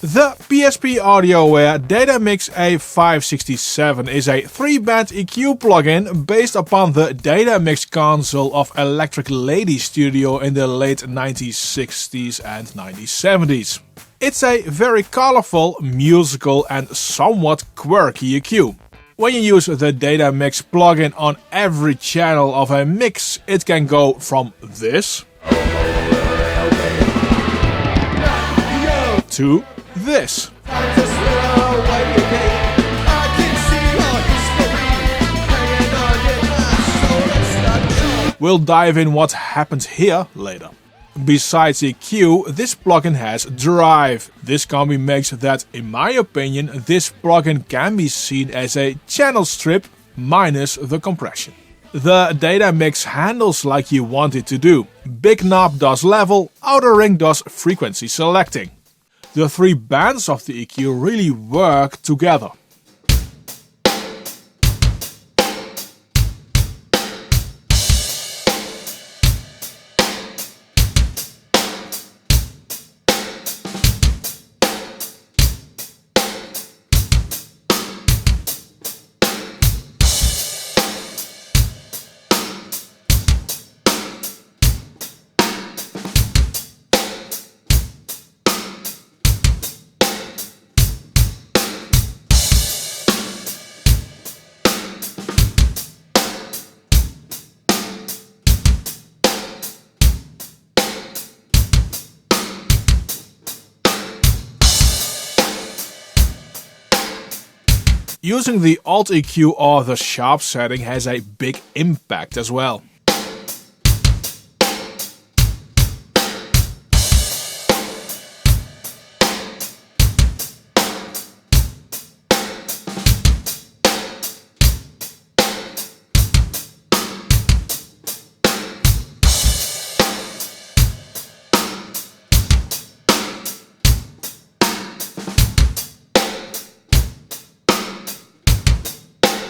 The PSP Audioware Datamix A567 is a 3-band EQ plugin based upon the Datamix console of Electric Lady Studio in the late 1960s and 1970s. It's a very colorful, musical and somewhat quirky EQ. When you use the Datamix plugin on every channel of a mix, it can go from this to this. We'll dive in what happens here later. Besides EQ, this plugin has drive. This combi makes that, in my opinion, this plugin can be seen as a channel strip minus the compression. The Datamix handles like you want it to do. Big knob does level, outer ring does frequency selecting. The 3 bands of the EQ really work together. Using the Alt EQ or the sharp setting has a big impact as well.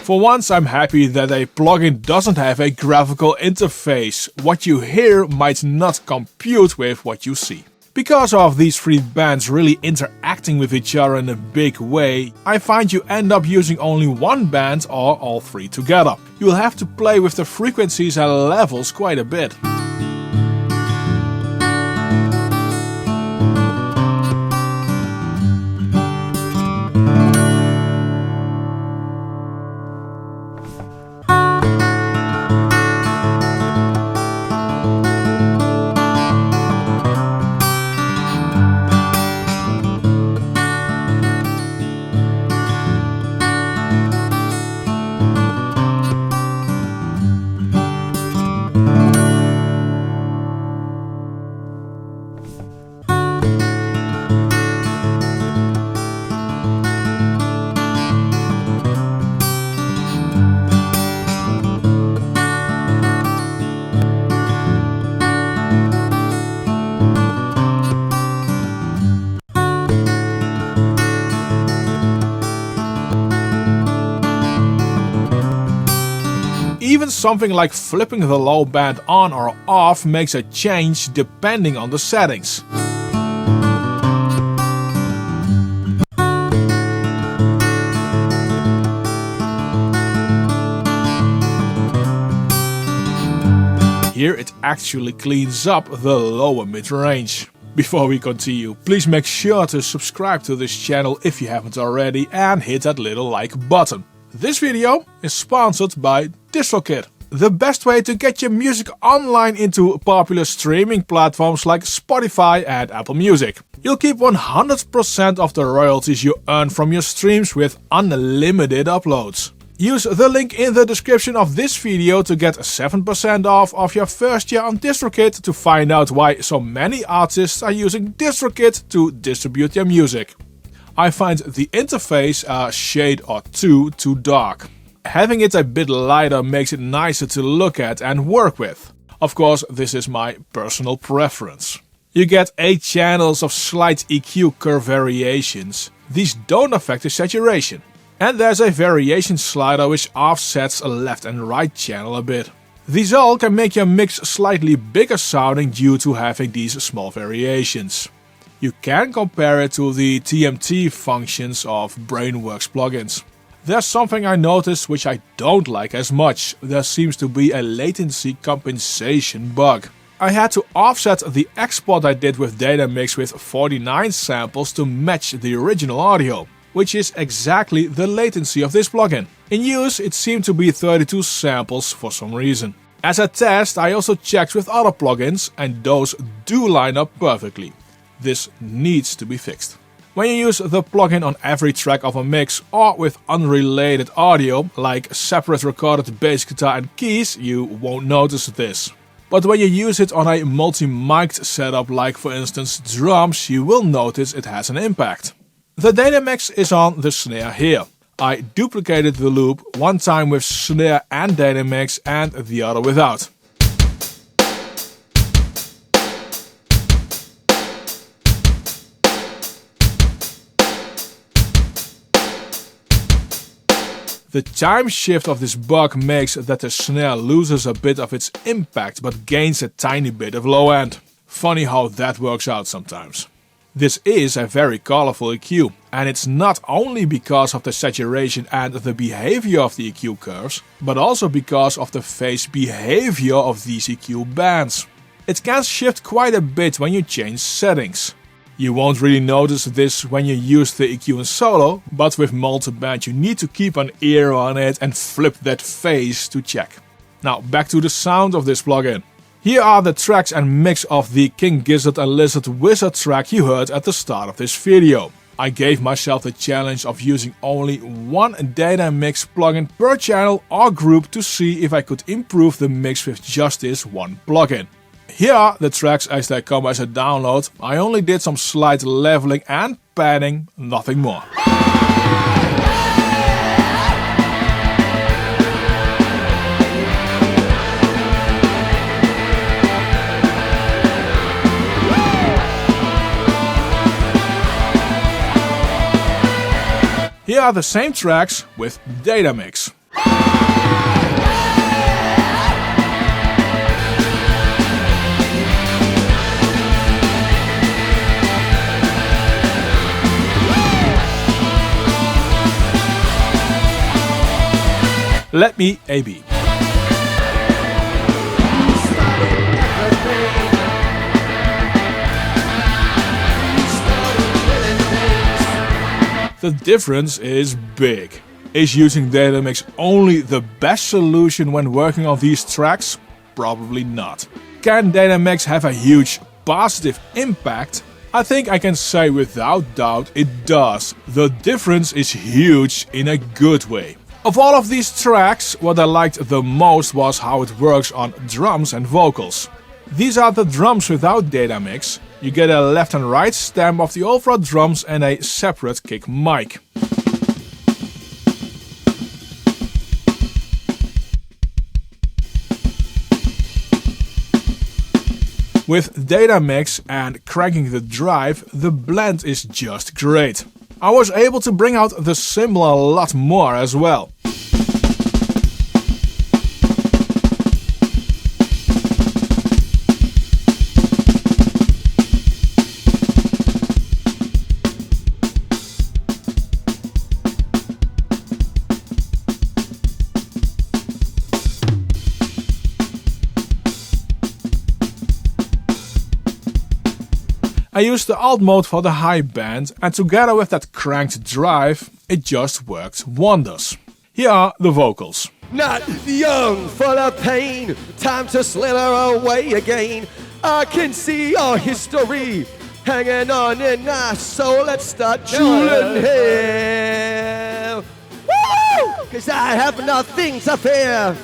For once, I'm happy that a plugin doesn't have a graphical interface. What you hear might not compute with what you see. Because of these 3 bands really interacting with each other in a big way, I find you end up using only 1 band or all 3 together. You'll have to play with the frequencies and levels quite a bit. Even something like flipping the low band on or off makes a change depending on the settings. Here it actually cleans up the lower mid-range. Before we continue, please make sure to subscribe to this channel if you haven't already and hit that little like button. This video is sponsored by DistroKid, the best way to get your music online into popular streaming platforms like Spotify and Apple Music. You'll keep 100% of the royalties you earn from your streams with unlimited uploads. Use the link in the description of this video to get 7% off of your first year on DistroKid to find out why so many artists are using DistroKid to distribute their music. I find the interface a shade or 2 too dark. Having it a bit lighter makes it nicer to look at and work with. Of course, this is my personal preference. You get 8 channels of slight EQ curve variations. These don't affect the saturation. And there's a variation slider which offsets a left and right channel a bit. These all can make your mix slightly bigger sounding due to having these small variations. You can compare it to the TMT functions of Brainworks plugins. There's something I noticed which I don't like as much. There seems to be a latency compensation bug. I had to offset the export I did with Datamix with 49 samples to match the original audio, which is exactly the latency of this plugin. In use, it seemed to be 32 samples for some reason. As a test, I also checked with other plugins, and those do line up perfectly. This needs to be fixed. When you use the plugin on every track of a mix or with unrelated audio, like separate recorded bass guitar and keys, you won't notice this. But when you use it on a multi-mic'd setup like for instance drums, you will notice it has an impact. The Datamix is on the snare here. I duplicated the loop, one time with snare and Datamix and the other without. The time shift of this bug makes that the snare loses a bit of its impact but gains a tiny bit of low end. Funny how that works out sometimes. This is a very colorful EQ, and it's not only because of the saturation and the behavior of the EQ curves, but also because of the phase behavior of these EQ bands. It can shift quite a bit when you change settings. You won't really notice this when you use the EQ in solo, but with multiband you need to keep an ear on it and flip that phase to check. Now back to the sound of this plugin. Here are the tracks and mix of the King Gizzard and Lizard Wizard track you heard at the start of this video. I gave myself the challenge of using only one Datamix plugin per channel or group to see if I could improve the mix with just this one plugin. Here are the tracks as they come as a download. I only did some slight leveling and padding, nothing more. Here are the same tracks with Datamix. Let me A/B. The difference is big. Is using Datamix only the best solution when working on these tracks? Probably not. Can Datamix have a huge positive impact? I think I can say without doubt it does. The difference is huge in a good way. Of all of these tracks, what I liked the most was how it works on drums and vocals. These are the drums without Datamix. You get a left and right stem of the overall drums and a separate kick mic. With Datamix and cranking the drive, the blend is just great. I was able to bring out the cymbal a lot more as well. I used the alt mode for the high band, and together with that cranked drive, it just worked wonders. Here are the vocals. Not young, full of pain, time to slither away again. I can see our history hanging on in our soul. Let's start drooling here. Woo! 'Cause I have nothing to fear.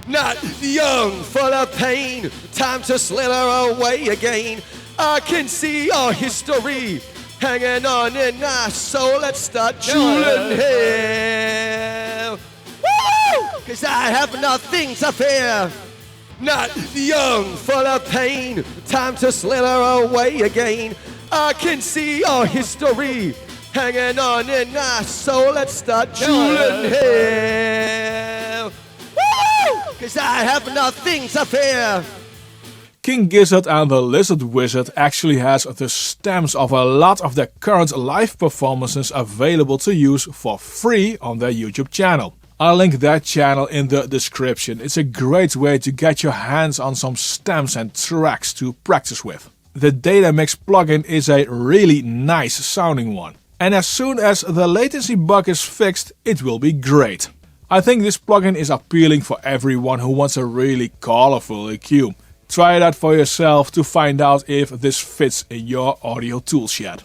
Not young, full of pain, time to slither away again. I can see our history hanging on in our soul. Let's start drooling here. Woo! 'Cause I have nothing to fear. Not young, full of pain, time to slither away again. I can see our history hanging on in our soul. Let's start drooling here. Woo! 'Cause I have nothing to fear. King Gizzard and the Lizard Wizard actually has the stems of a lot of their current live performances available to use for free on their YouTube channel. I'll link that channel in the description. It's a great way to get your hands on some stems and tracks to practice with. The Datamix plugin is a really nice sounding one. And as soon as the latency bug is fixed, it will be great. I think this plugin is appealing for everyone who wants a really colorful EQ. Try it out for yourself to find out if this fits in your audio toolshed.